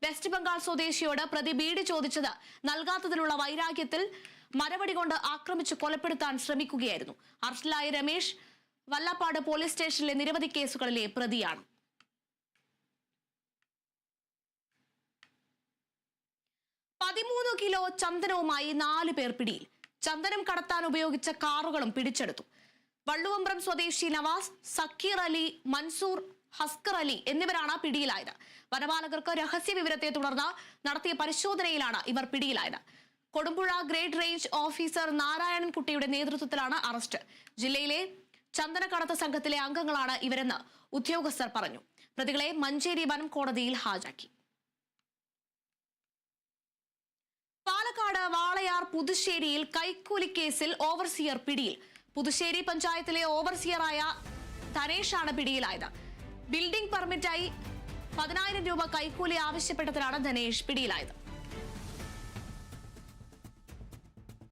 West Bengal സ്വദേശിയോട് പ്രതി ബീഡി ചോദിച്ചത് നൽകാത്തതിലുള്ള വൈരാഗ്യത്തിൽ മരവടി കൊണ്ട് ആക്രമിച്ച് കൊലപ്പെടുത്താൻ ശ്രമിക്കുകയായിരുന്നു. അറസ്റ്റിലായ രമേശ് വല്ലപ്പാട് പോലീസ് സ്റ്റേഷനിലെ നിരവധി കേസുകളിലെ പ്രതിയാണ്. $13 കിലോ ചന്ദനവുമായി 4 പേർ പിടിയിൽ. ചന്ദനം കടത്താൻ ഉപയോഗിച്ച കാറുകളും പിടിച്ചെടുത്തു. വള്ളുവമ്പ്രം സ്വദേശി നവാസ്, സക്കീർ അലി, മൻസൂർ, ഹസ്കർ അലി എന്നിവരാണ് പിടിയിലായത്. വനപാലകർക്ക് രഹസ്യ വിവരത്തെ തുടർന്ന് നടത്തിയ പരിശോധനയിലാണ് ഇവർ പിടിയിലായത്. കൊടുമ്പുഴ ഗ്രേഡ് റേഞ്ച് ഓഫീസർ നാരായണൻകുട്ടിയുടെ നേതൃത്വത്തിലാണ് അറസ്റ്റ്. ജില്ലയിലെ ചന്ദനക്കടത്ത് സംഘത്തിലെ അംഗങ്ങളാണ് ഇവരെന്ന് ഉദ്യോഗസ്ഥർ പറഞ്ഞു. പ്രതികളെ മഞ്ചേരി വനം കോടതിയിൽ ഹാജരാക്കി. പാലക്കാട് വാളയാർ പുതുശ്ശേരിയിൽ കൈക്കൂലി കേസിൽ ഓവർസിയർ പിടിയിൽ. പുതുശ്ശേരി പഞ്ചായത്തിലെ ഓവർസിയറായ ധനേഷാണ് പിടിയിലായത്. ബിൽഡിംഗ് പെർമിറ്റായി 10,000 രൂപ കൈക്കൂലി ആവശ്യപ്പെട്ടതിനാണ് ധനേഷ് പിടിയിലായത്.